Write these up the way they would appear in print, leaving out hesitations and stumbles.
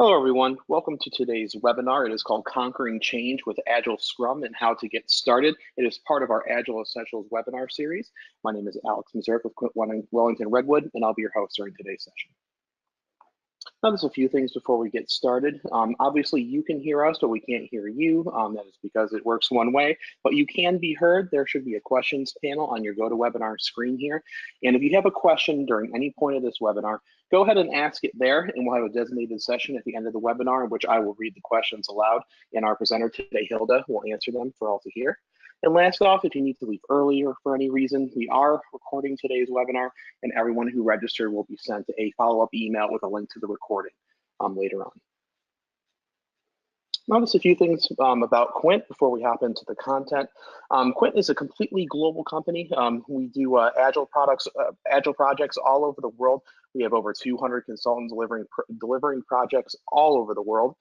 Hello, everyone. Welcome to today's webinar. It is called Conquering Change with Agile Scrum and How to Get Started. It is part of our Agile Essentials webinar series. My name is Alex Mazurk with Quint Wellington Redwood, and I'll be your host during today's session. Now, there's a few things before we get started. Obviously, you can hear us, but we can't hear you. That is because it works one way, but you can be heard. There should be a questions panel on your GoToWebinar screen here. And if you have a question during any point of this webinar, go ahead and ask it there, and we'll have a designated session at the end of the webinar in which I will read the questions aloud, and our presenter today, Hilda, will answer them for all to hear. And last off, if you need to leave early or for any reason, we are recording today's webinar, and everyone who registered will be sent a follow-up email with a link to the recording later on. Now, just a few things about Quint before we hop into the content. Quint is a completely global company. We do agile projects all over the world. We have over 200 consultants delivering projects all over the world.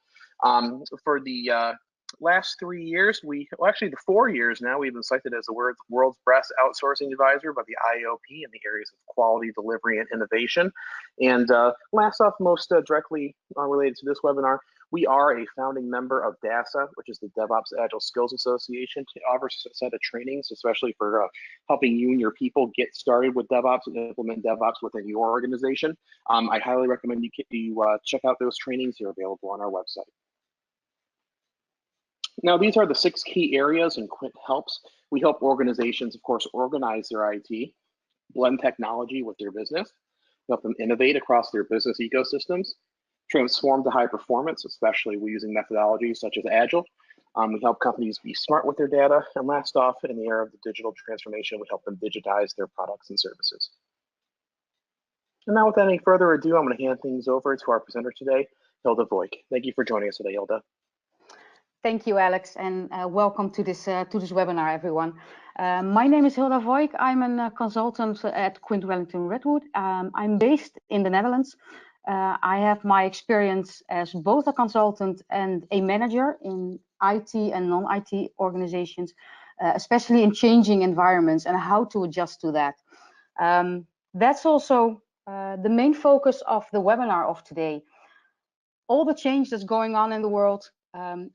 For the last 3 years, actually the 4 years now, we've been selected as the world's best outsourcing advisor by the IOP in the areas of quality, delivery, and innovation. And last off, most directly related to this webinar, we are a founding member of DASA, which is the DevOps Agile Skills Association, to offer a set of trainings, especially for helping you and your people get started with DevOps and implement DevOps within your organization. I highly recommend you check out those trainings. They're available on our website. Now, these are the 6 key areas in Quint helps. We help organizations, of course, organize their IT, blend technology with their business, help them innovate across their business ecosystems, transform to high performance, especially using methodologies such as Agile. We help companies be smart with their data. And last off, in the era of the digital transformation, we help them digitize their products and services. And now, without any further ado, I'm going to hand things over to our presenter today, Hilda Voigt. Thank you for joining us today, Hilda. Thank you, Alex, and welcome to this webinar, everyone. My name is Hilda Voigt. I'm a consultant at Quint Wellington Redwood. I'm based in the Netherlands. I have my experience as both a consultant and a manager in IT and non-IT organizations, especially in changing environments and how to adjust to that. That's also the main focus of the webinar of today. All the change that's going on in the world,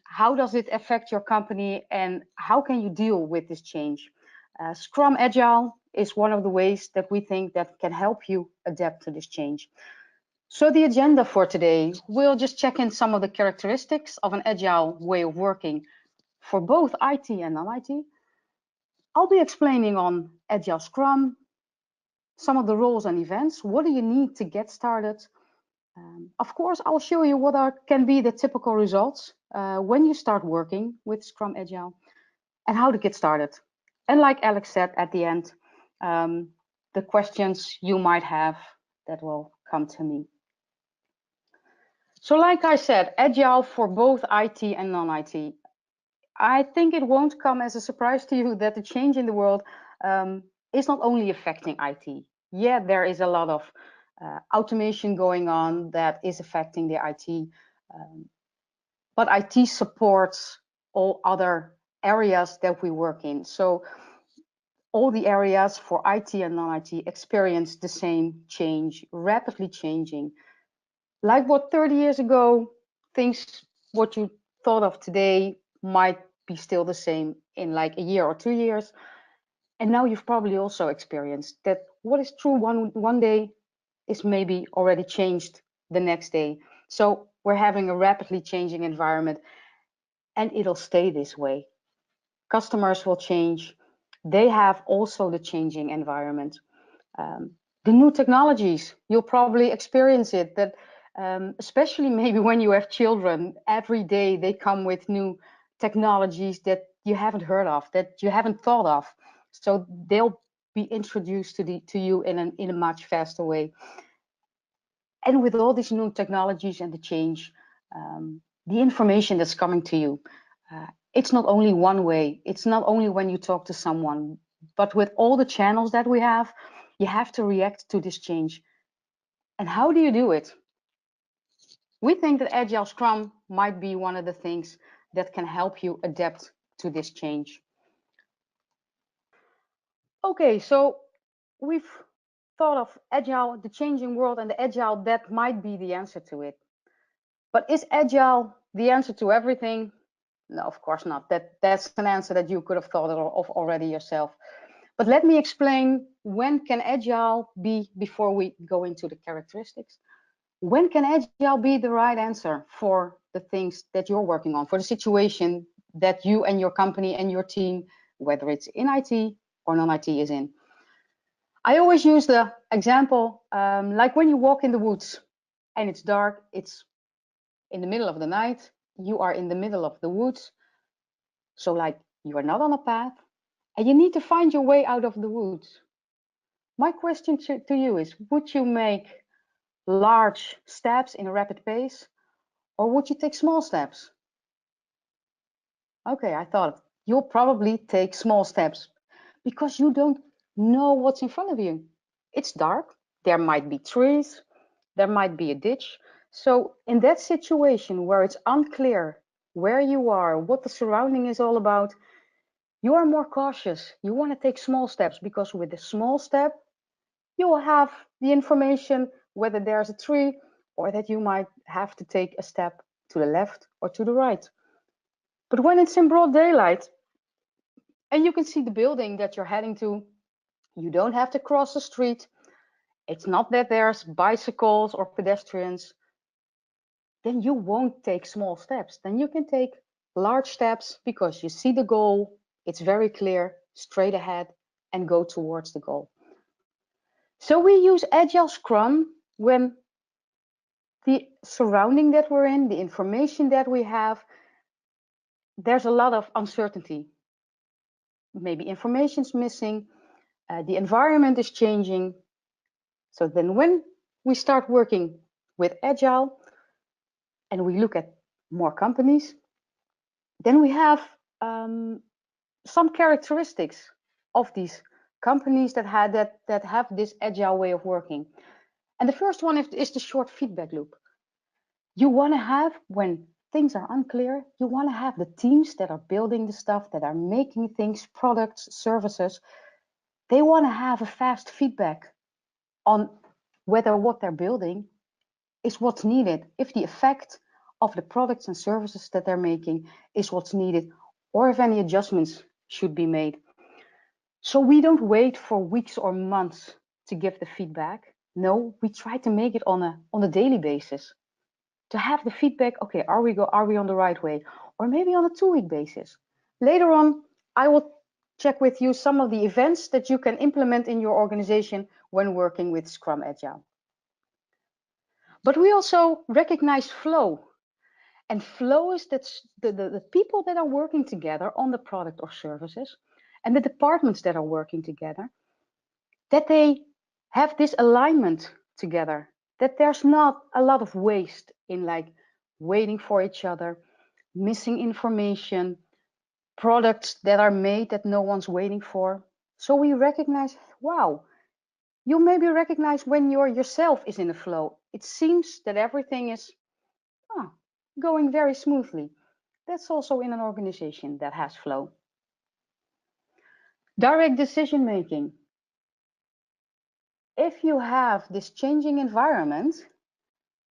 how does it affect your company and how can you deal with this change? Scrum Agile is one of the ways that we think that can help you adapt to this change. So the agenda for today, we'll just check in some of the characteristics of an agile way of working for both IT and non-IT. I'll be explaining on Agile Scrum, some of the roles and events. What do you need to get started? Of course, I'll show you what can be the typical results when you start working with Scrum Agile and how to get started. And like Alex said at the end, the questions you might have that will come to me. So like I said, Agile for both IT and non-IT. I think it won't come as a surprise to you that the change in the world is not only affecting IT. Yeah, there is a lot of automation going on that is affecting the IT, but IT supports all other areas that we work in. So all the areas for IT and non-IT experience the same change, rapidly changing. Like what 30 years ago, what you thought of today might be still the same in like a year or 2 years. And now you've probably also experienced that what is true one day is maybe already changed the next day. So we're having a rapidly changing environment and it'll stay this way. Customers will change. They have also the changing environment. The new technologies, you'll probably experience it, that especially maybe when you have children, every day they come with new technologies that you haven't heard of, that you haven't thought of. So they'll be introduced to you in a much faster way. And with all these new technologies and the change, the information that's coming to you, it's not only one way. It's not only when you talk to someone, but with all the channels that we have, you have to react to this change. And how do you do it? We think that Agile Scrum might be one of the things that can help you adapt to this change. Okay, so we've thought of Agile, the changing world, and the Agile that might be the answer to it. But is Agile the answer to everything? No, of course not. That's an answer that you could have thought of already yourself. But let me explain, when can Agile be, before we go into the characteristics, when can Agile be the right answer for the things that you're working on, for the situation that you and your company and your team, whether it's in IT or non-IT, is in? I always use the example, like when you walk in the woods and it's dark, it's in the middle of the night, you are in the middle of the woods. So like you are not on a path and you need to find your way out of the woods. My question to you is, would you make large steps in a rapid pace, or would you take small steps? Okay, I thought you'll probably take small steps because you don't know what's in front of you. It's dark, there might be trees, there might be a ditch. So in that situation where it's unclear where you are, what the surrounding is all about, you are more cautious. You want to take small steps because with a small step, you will have the information whether there's a tree or that you might have to take a step to the left or to the right. But when it's in broad daylight and you can see the building that you're heading to, you don't have to cross the street. It's not that there's bicycles or pedestrians. Then you won't take small steps. Then you can take large steps because you see the goal. It's very clear, straight ahead, and go towards the goal. So we use Agile Scrum when the surrounding that we're in, the information that we have, there's a lot of uncertainty. Maybe information's missing, the environment is changing. So then when we start working with Agile and we look at more companies, then we have some characteristics of these companies that have this Agile way of working. And the first one is the short feedback loop. You want to have, when things are unclear, you want to have the teams that are building the stuff, that are making things, products, services, they want to have a fast feedback on whether what they're building is what's needed, if the effect of the products and services that they're making is what's needed, or if any adjustments should be made. So we don't wait for weeks or months to give the feedback. No, we try to make it on a daily basis. To have the feedback, okay, are we on the right way? Or maybe on a 2-week basis. Later on, I will check with you some of the events that you can implement in your organization when working with Scrum Agile. But we also recognize flow. And flow is that the people that are working together on the product or services and the departments that are working together, that they have this alignment together, that there's not a lot of waste in like waiting for each other, missing information, products that are made that no one's waiting for. So we recognize, wow, you maybe recognize when you're yourself is in a flow. It seems that everything is going very smoothly. That's also in an organization that has flow. Direct decision making. If you have this changing environment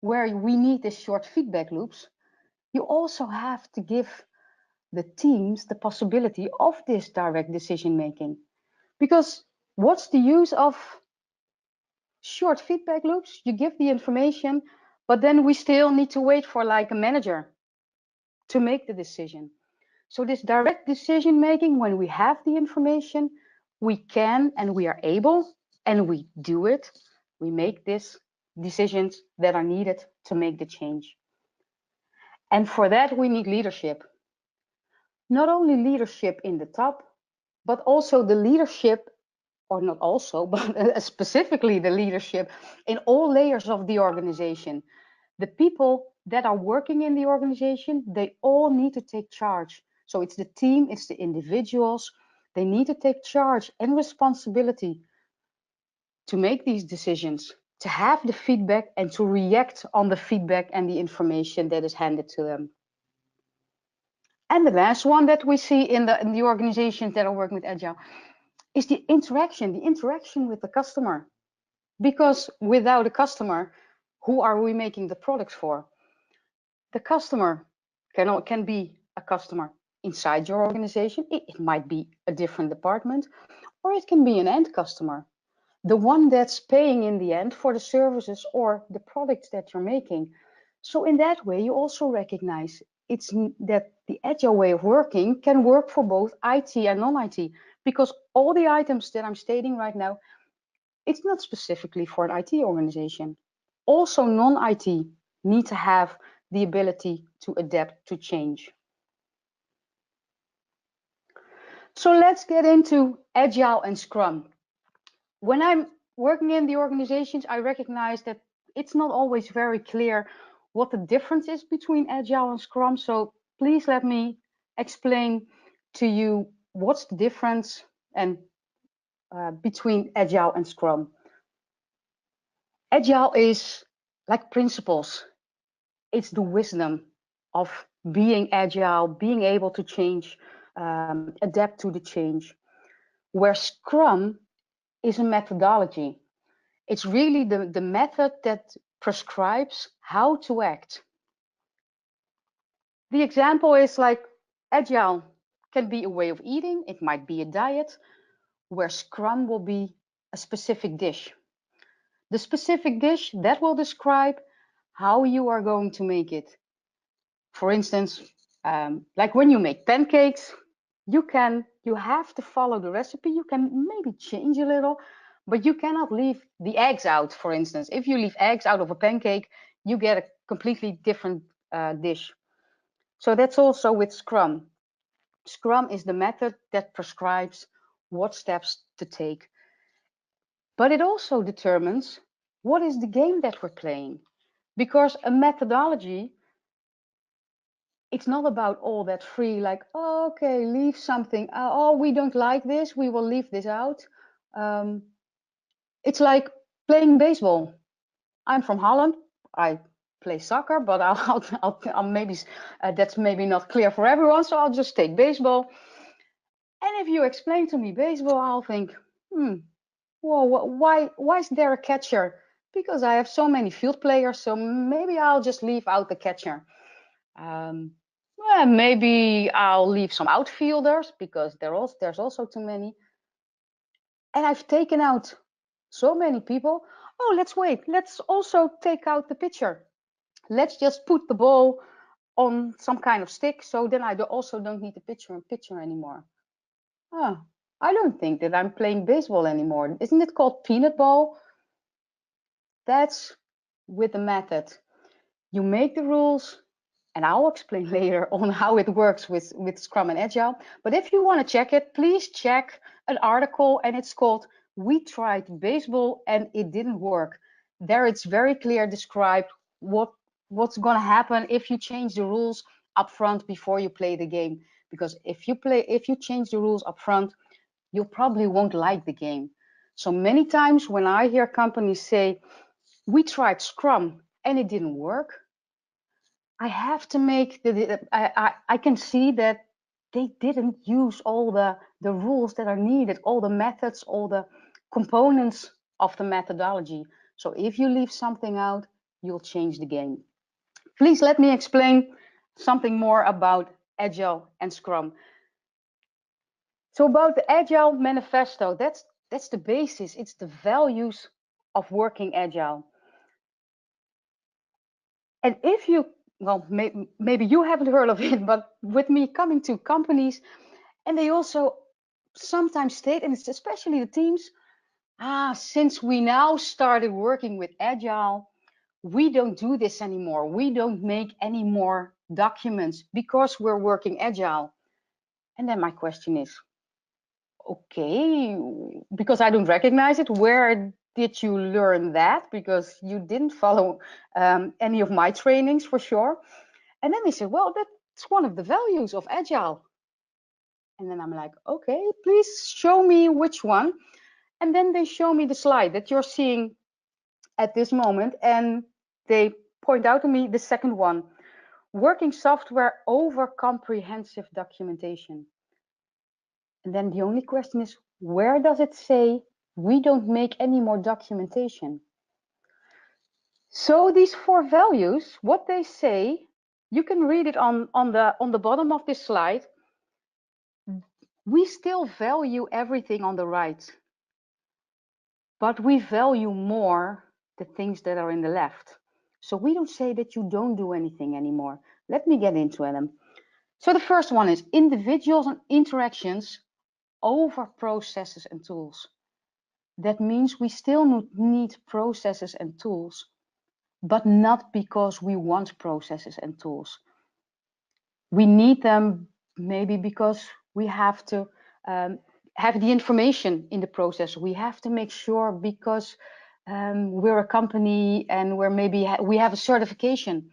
where we need these short feedback loops, you also have to give the teams the possibility of this direct decision making. Because what's the use of short feedback loops? You give the information, but then we still need to wait for like a manager to make the decision. So this direct decision making, when we have the information, we can and we are able and we do it. We make these decisions that are needed to make the change. And for that, we need leadership. Not only leadership in the top, but also the leadership, or not also, but specifically the leadership in all layers of the organization. The people that are working in the organization, they all need to take charge. So it's the team, it's the individuals. They need to take charge and responsibility to make these decisions, to have the feedback and to react on the feedback and the information that is handed to them. And the last one that we see in the organizations that are working with Agile is the interaction with the customer. Because without a customer, who are we making the products for? The customer can be a customer inside your organization. It might be a different department, or it can be an end customer, the one that's paying in the end for the services or the products that you're making. So in that way, you also recognize that the agile way of working can work for both IT and non-IT, because all the items that I'm stating right now, it's not specifically for an IT organization. Also, non-IT need to have the ability to adapt to change. So let's get into Agile and Scrum. When I'm working in the organizations, I recognize that it's not always very clear what the difference is between Agile and Scrum. So please let me explain to you what's the difference and between Agile and Scrum. Agile is like principles. It's the wisdom of being agile, being able to change, adapt to the change. Where Scrum is a methodology. It's really the method that prescribes how to act. The example is like agile can be a way of eating. It might be a diet, where Scrum will be a specific dish. The specific dish that will describe how you are going to make it. For instance, like when you make pancakes, you have to follow the recipe. You can maybe change a little, but you cannot leave the eggs out. For instance, if you leave eggs out of a pancake, you get a completely different dish. So that's also with Scrum. Scrum is the method that prescribes what steps to take, but it also determines what is the game that we're playing, because a methodology, it's not about all that free, like, oh, okay, leave something. Oh, we don't like this, we will leave this out. It's like playing baseball. I'm from Holland. I play soccer, but I'll maybe that's maybe not clear for everyone, so I'll just take baseball. And if you explain to me baseball, I'll think, well, why is there a catcher? Because I have so many field players, so maybe I'll just leave out the catcher. Well, maybe I'll leave some outfielders because there's also too many. And I've taken out so many people. Oh, let's wait. Let's also take out the pitcher. Let's just put the ball on some kind of stick, so then I also don't need the pitcher anymore. Oh, I don't think that I'm playing baseball anymore. Isn't it called peanut ball? That's with the method. You make the rules, and I'll explain later on how it works with Scrum and Agile. But if you want to check it, please check an article, and it's called "We Tried Baseball and It Didn't Work." There it's very clear described what's going to happen if you change the rules up front before you play the game. Because if you change the rules up front, you probably won't like the game. So many times when I hear companies say, "We tried Scrum and it didn't work," I have to make I can see that they didn't use all the rules that are needed, all the methods, all the components of the methodology. So if you leave something out, you'll change the game. Please let me explain something more about Agile and Scrum. So about the Agile Manifesto, that's the basis. It's the values of working Agile. And if you, well, maybe you haven't heard of it, but with me coming to companies, and they also sometimes state, and it's especially the teams, since we now started working with Agile, we don't do this anymore. We don't make any more documents because we're working Agile. And then my question is, okay, because I don't recognize it, where did you learn that? Because you didn't follow any of my trainings for sure. And then they said, well, that's one of the values of Agile. And then I'm like, okay, please show me which one. And then they show me the slide that you're seeing at this moment. And they point out to me the second one, working software over comprehensive documentation. And then the only question is, where does it say we don't make any more documentation? So these four values, what they say, You can read it on the bottom of this slide. We still value everything on the right, but we value more the things that are in the left. So we don't say that you don't do anything anymore. Let me get into them. So the first one is individuals and interactions over processes and tools. That means we still need processes and tools, but not because we want processes and tools. We need them maybe because we have to have the information in the process. We have to make sure because we're a company and we have a certification.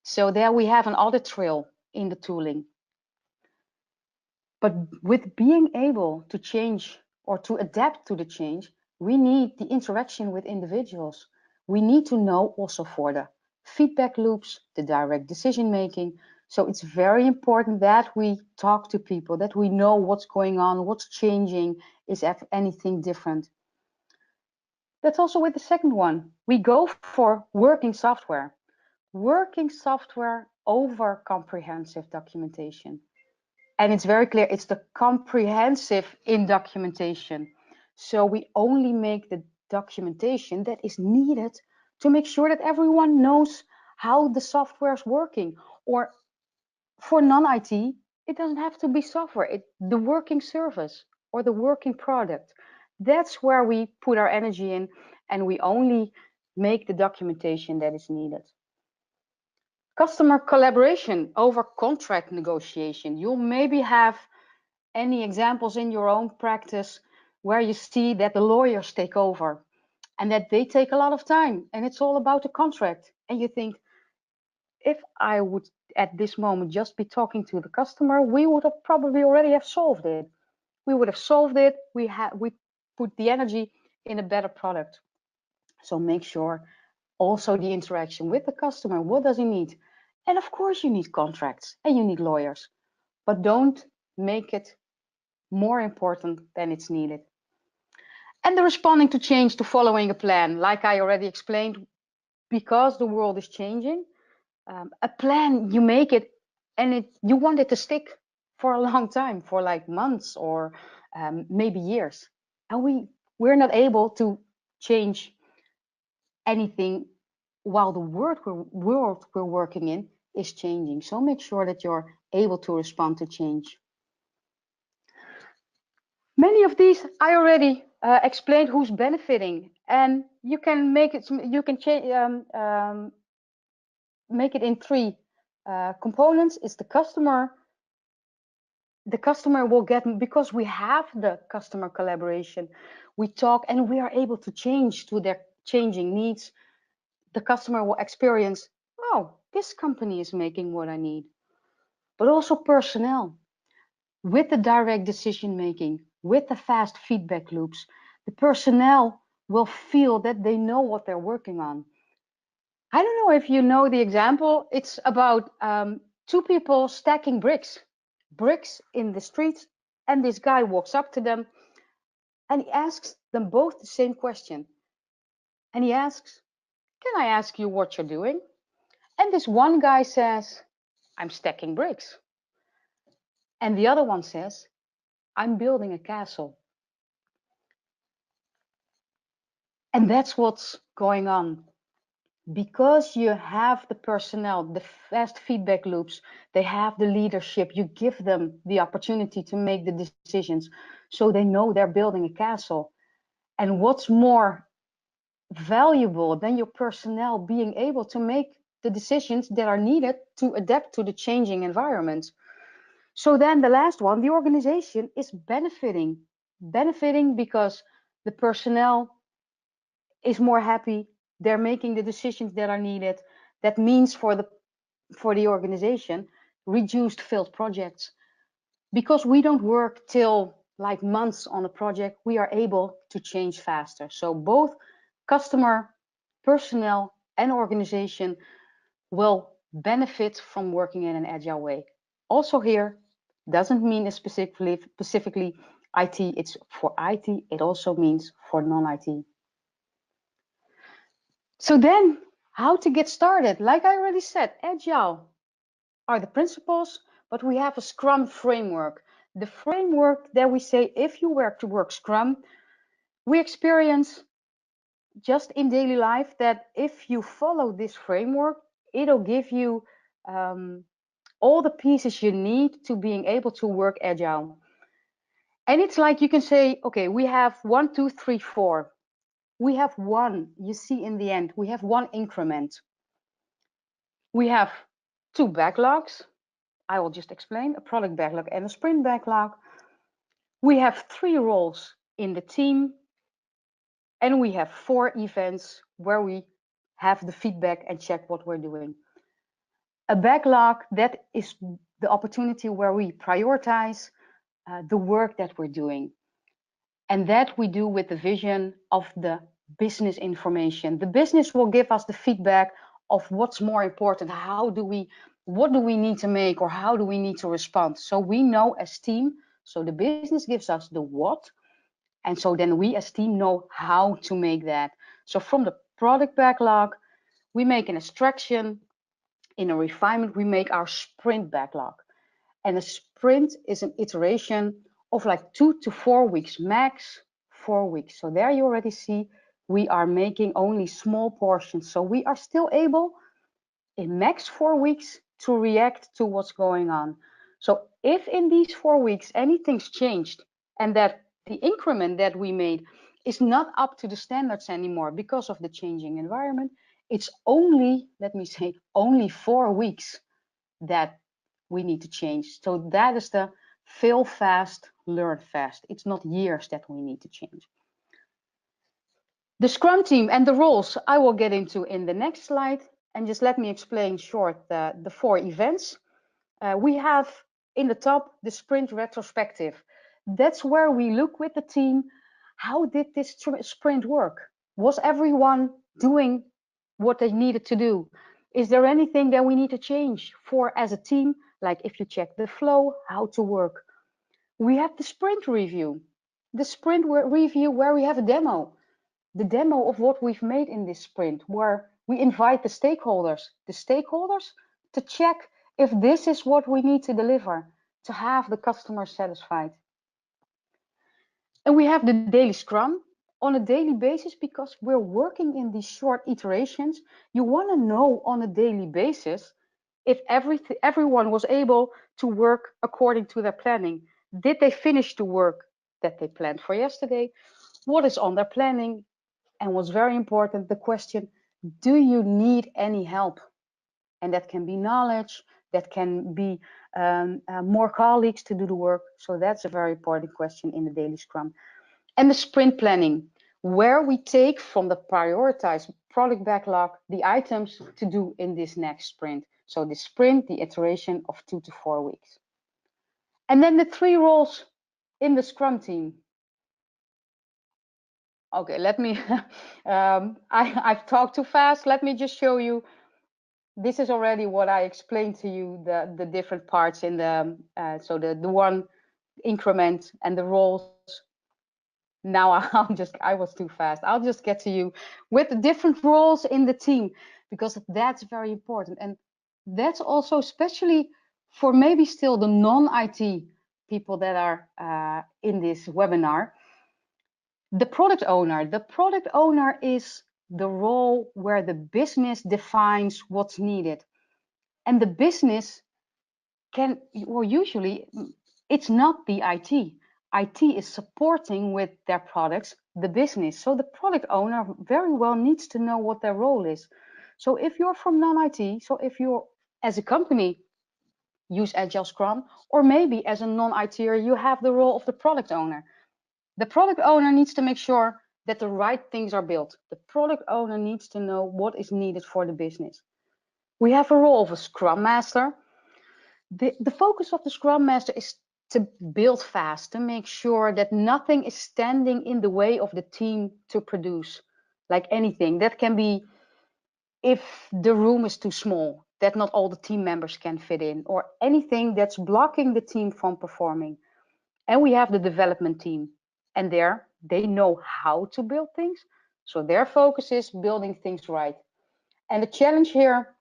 So there we have an audit trail in the tooling. But with being able to change or to adapt to the change, we need the interaction with individuals. We need to know also for the feedback loops, the direct decision making. So it's very important that we talk to people, that we know what's going on, what's changing, is anything different. That's also with the second one. We go for working software. Working software over comprehensive documentation. And it's very clear, it's the comprehensive in documentation. So we only make the documentation that is needed to make sure that everyone knows how the software is working. Or for non-IT, it doesn't have to be software, the working service or the working product. That's where we put our energy in, and we only make the documentation that is needed. Customer collaboration over contract negotiation. You'll maybe have any examples in your own practice where you see that the lawyers take over and that they take a lot of time and it's all about the contract. And you think, if I would at this moment just be talking to the customer, we would have probably already have solved it. We would have solved it. We put the energy in a better product. So make sure also the interaction with the customer. What does he need? And of course you need contracts and you need lawyers, but don't make it more important than it's needed. And the responding to change, to following a plan, like I already explained, because the world is changing, a plan, you make it and you want it to stick for a long time, for like months or maybe years. And we're not able to change anything while the world we're working in is changing. So make sure that you're able to respond to change. Many of these I already explained who's benefiting, and you can make it. You can make it in three components. It's the customer. The customer will get, because we have the customer collaboration. We talk and we are able to change to their changing needs. The customer will experience, oh, this company is making what I need. But also personnel, with the direct decision making, with the fast feedback loops, the personnel will feel that they know what they're working on. I don't know if you know the example. It's about two people stacking bricks in the street, and this guy walks up to them and he asks them both the same question. And he asks, can I ask you what you're doing? And this one guy says, I'm stacking bricks. And the other one says, I'm building a castle. And that's what's going on. Because you have the personnel, the fast feedback loops, they have the leadership, you give them the opportunity to make the decisions so they know they're building a castle. And what's more valuable than your personnel being able to make the decisions that are needed to adapt to the changing environment? So then the last one, the organization is benefiting because the personnel is more happy, they're making the decisions that are needed. That means for the organization, reduced failed projects. Because we don't work till like months on a project, we are able to change faster. So both customer, personnel, and organization will benefit from working in an agile way. Also here, doesn't mean specifically IT, it's for IT, it also means for non-IT. So then, how to get started? Like I already said, Agile. are the principles, but we have a Scrum framework. The framework that we say, if you were to work Scrum, we experience just in daily life that if you follow this framework, it'll give you all the pieces you need to being able to work agile. And it's like you can say, okay, we have 1, 2, 3, 4. We have one, you see in the end, we have one increment. We have 2 backlogs. I will just explain, a product backlog and a sprint backlog. We have 3 roles in the team, and we have 4 events where we have the feedback and check what we're doing. A backlog, that is the opportunity where we prioritize the work that we're doing. And that we do with the vision of the business information. The business will give us the feedback of what's more important. What do we need to make, or how do we need to respond? So we know as team, so the business gives us the what, and so then we as team know how to make that. So from the product backlog, we make an extraction. In a refinement, we make our sprint backlog. And a sprint is an iteration of like 2 to 4 weeks, max 4 weeks. So there you already see we are making only small portions. So we are still able in max 4 weeks to react to what's going on. So if in these 4 weeks anything's changed and that the increment that we made is not up to the standards anymore because of the changing environment, it's only, let me say, only 4 weeks that we need to change. So that is the fail fast, learn fast. It's not years that we need to change. The Scrum team and the roles I will get into in the next slide. And just let me explain short the 4 events. We have in the top the sprint retrospective. That's where we look with the team. How did this sprint work? Was everyone doing what they needed to do? Is there anything that we need to change for as a team? Like if you check the flow, how to work. We have the sprint review. The sprint review where we have a demo. The demo of what we've made in this sprint, where we invite the stakeholders to check if this is what we need to deliver to have the customer satisfied. And we have the daily Scrum on a daily basis, because we're working in these short iterations. You want to know on a daily basis if everyone was able to work according to their planning. Did they finish the work that they planned for yesterday? What is on their planning? And what's very important, the question, do you need any help? And that can be knowledge, that can be more colleagues to do the work. So that's a very important question in the daily Scrum. And the sprint planning, where we take from the prioritized product backlog the items to do in this next sprint. So the sprint, the iteration of 2 to 4 weeks. And then the 3 roles in the Scrum team. Okay, let me, I've talked too fast. Let me just show you. This is already what I explained to you, the different parts in the, so the one increment and the roles. Now I was too fast. I'll just get to you with the different roles in the team, because that's very important. And that's also especially for maybe still the non-IT people that are in this webinar. The product owner is the role where the business defines what's needed. And the business can, or usually it's not the IT. IT is supporting with their products the business. So the product owner very well needs to know what their role is. So if you're from non-IT, so if you're as a company use Agile Scrum, or maybe as a non-ITer, you have the role of the product owner. The product owner needs to make sure that the right things are built. The product owner needs to know what is needed for the business. We have a role of a Scrum Master. The focus of the Scrum Master is to build fast, to make sure that nothing is standing in the way of the team to produce, like anything. That can be if the room is too small, that not all the team members can fit in, or anything that's blocking the team from performing. And we have the development team, and there they know how to build things. So their focus is building things right. And the challenge here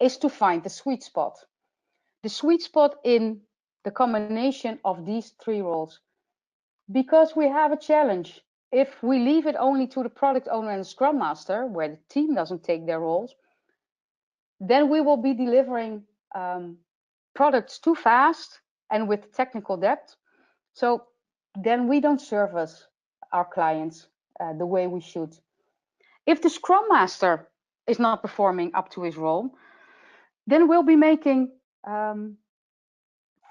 is to find the sweet spot. the sweet spot in the combination of these three roles, because we have a challenge. If we leave it only to the product owner and the scrum master, where the team doesn't take their roles, then we will be delivering products too fast and with technical debt. So then we don't service our clients the way we should. If the scrum master is not performing up to his role, then we'll be making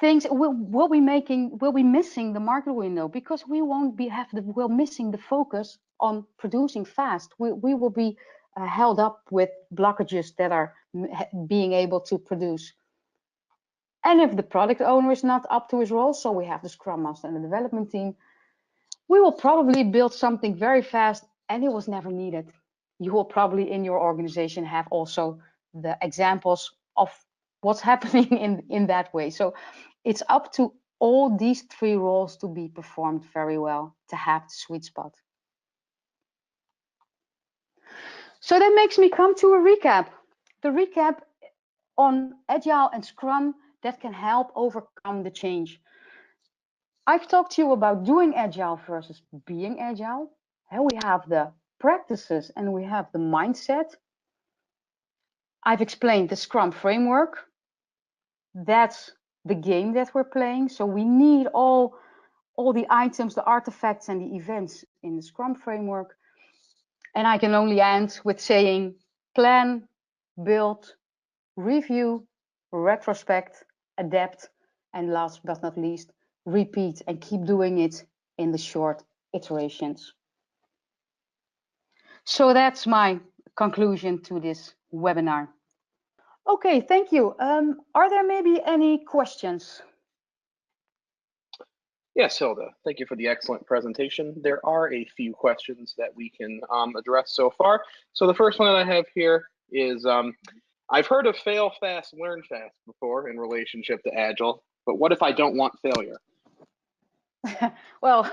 things. We'll be missing the market window, because we won't be we're missing the focus on producing fast. We will be held up with blockages that are being able to produce. And if the product owner is not up to his role, so we have the scrum master and the development team, we will probably build something very fast and it was never needed. You will probably in your organization have also the examples of what's happening in that way. So it's up to all these three roles to be performed very well to have the sweet spot. So that makes me come to a recap. The recap on Agile and Scrum that can help overcome the change. I've talked to you about doing Agile versus being Agile. And we have the practices and we have the mindset. I've explained the Scrum framework. That's the game that we're playing. So we need all the items, the artifacts and the events in the Scrum framework. And I can only end with saying plan, build, review, retrospect, adapt, and last but not least, repeat and keep doing it in the short iterations. So that's my conclusion to this webinar. Okay, thank you. Are there maybe any questions? Yes, Hilda, thank you for the excellent presentation. There are a few questions that we can address so far. So the first one that I have here is, I've heard of fail fast, learn fast before in relationship to Agile, but what if I don't want failure? Well,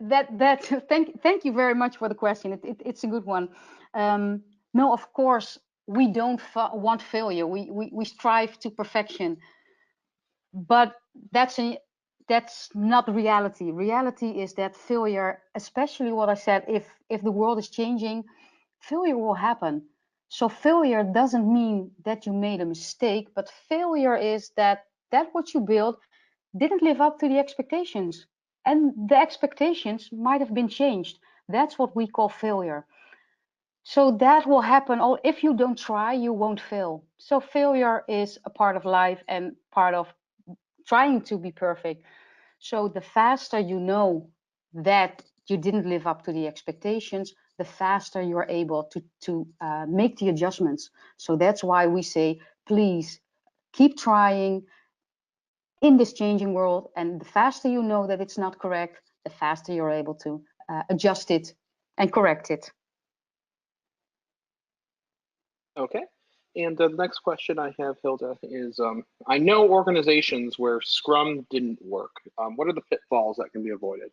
thank you very much for the question. It's a good one. No, of course, we don't want failure. We strive to perfection, but that's not reality. Reality is that failure, especially what I said, if the world is changing, failure will happen. So failure doesn't mean that you made a mistake, but failure is that what you built didn't live up to the expectations. And the expectations might have been changed. That's what we call failure. So that will happen. If you don't try, you won't fail. So failure is a part of life and part of trying to be perfect. So the faster you know that you didn't live up to the expectations, the faster you're able to make the adjustments. So that's why we say, please keep trying in this changing world. And the faster you know that it's not correct, the faster you're able to adjust it and correct it. Okay. And the next question I have, Hilda, is I know organizations where Scrum didn't work. What are the pitfalls that can be avoided?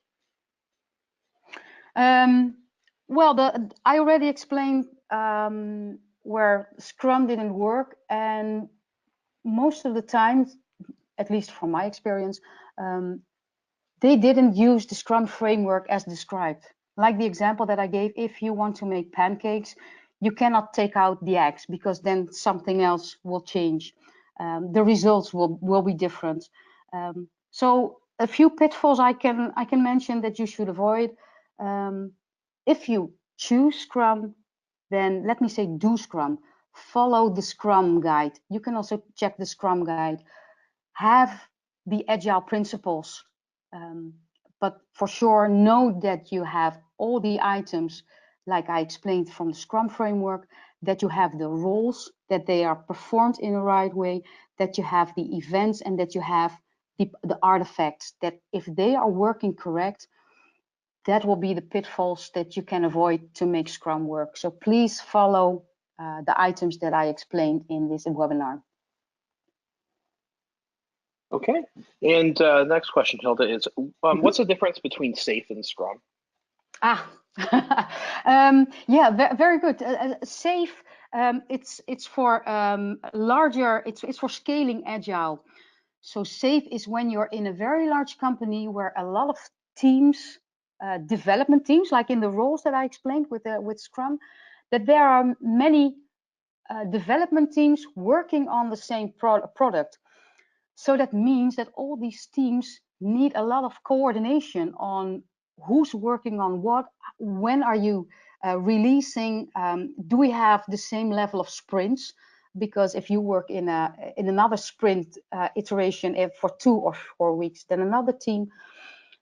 Well, I already explained where Scrum didn't work, and most of the time, at least from my experience, they didn't use the Scrum framework as described. Like the example that I gave, if you want to make pancakes, you cannot take out the eggs because then something else will change. The results will be different. So a few pitfalls I can mention that you should avoid. If you choose Scrum, then let me say do Scrum. Follow the Scrum guide. You can also check the Scrum guide. Have the Agile principles. But for sure, know that you have all the items, like I explained from the Scrum framework, that you have the roles, that they are performed in the right way, that you have the events, and that you have the artifacts, that if they are working correct, that will be the pitfalls that you can avoid to make Scrum work. So please follow the items that I explained in this webinar. Okay. And next question, Hilda, is what's the difference between safe and Scrum? Yeah, very good. Safe It's for larger. It's for scaling agile. So safe is when you're in a very large company where a lot of teams, development teams, like in the roles that I explained with Scrum, that there are many development teams working on the same product. So that means that all these teams need a lot of coordination on who's working on what, when are you releasing, do we have the same level of sprints? Because if you work in another sprint iteration for 2 or 4 weeks, then another team.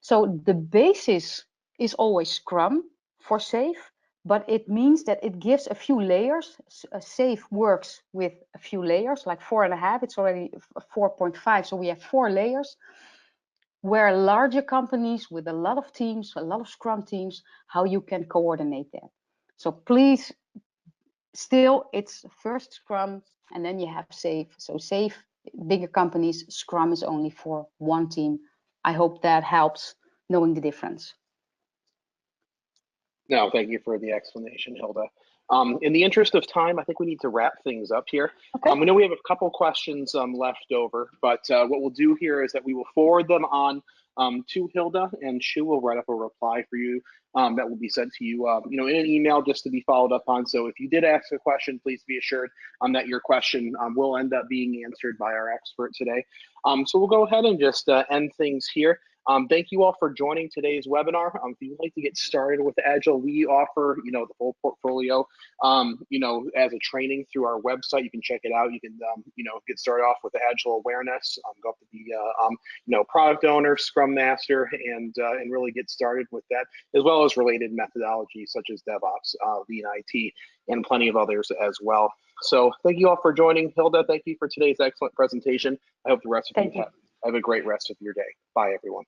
So the basis is always Scrum for safe, but it means that it gives a few layers. Safe works with a few layers, like 4.5. It's already 4.5, so we have 4 layers. Where larger companies with a lot of teams, a lot of Scrum teams, how you can coordinate that. So please, still, it's first Scrum, and then you have safe. So safe, bigger companies, Scrum is only for one team. I hope that helps knowing the difference. No, thank you for the explanation, Hilda. In the interest of time, I think we need to wrap things up here. Okay. We know we have a couple questions left over, but what we'll do here is that we will forward them on to Hilda, and she will write up a reply for you that will be sent to you, in an email just to be followed up on. So if you did ask a question, please be assured that your question will end up being answered by our expert today. So we'll go ahead and just end things here. Thank you all for joining today's webinar. If you'd like to get started with Agile, we offer, the whole portfolio, as a training through our website. You can check it out. You can, get started off with Agile awareness, go up to be, product owner, Scrum Master, and really get started with that, as well as related methodologies such as DevOps, Lean IT, and plenty of others as well. So thank you all for joining. Hilda, thank you for today's excellent presentation. I hope the rest of you have a great rest of your day. Bye, everyone.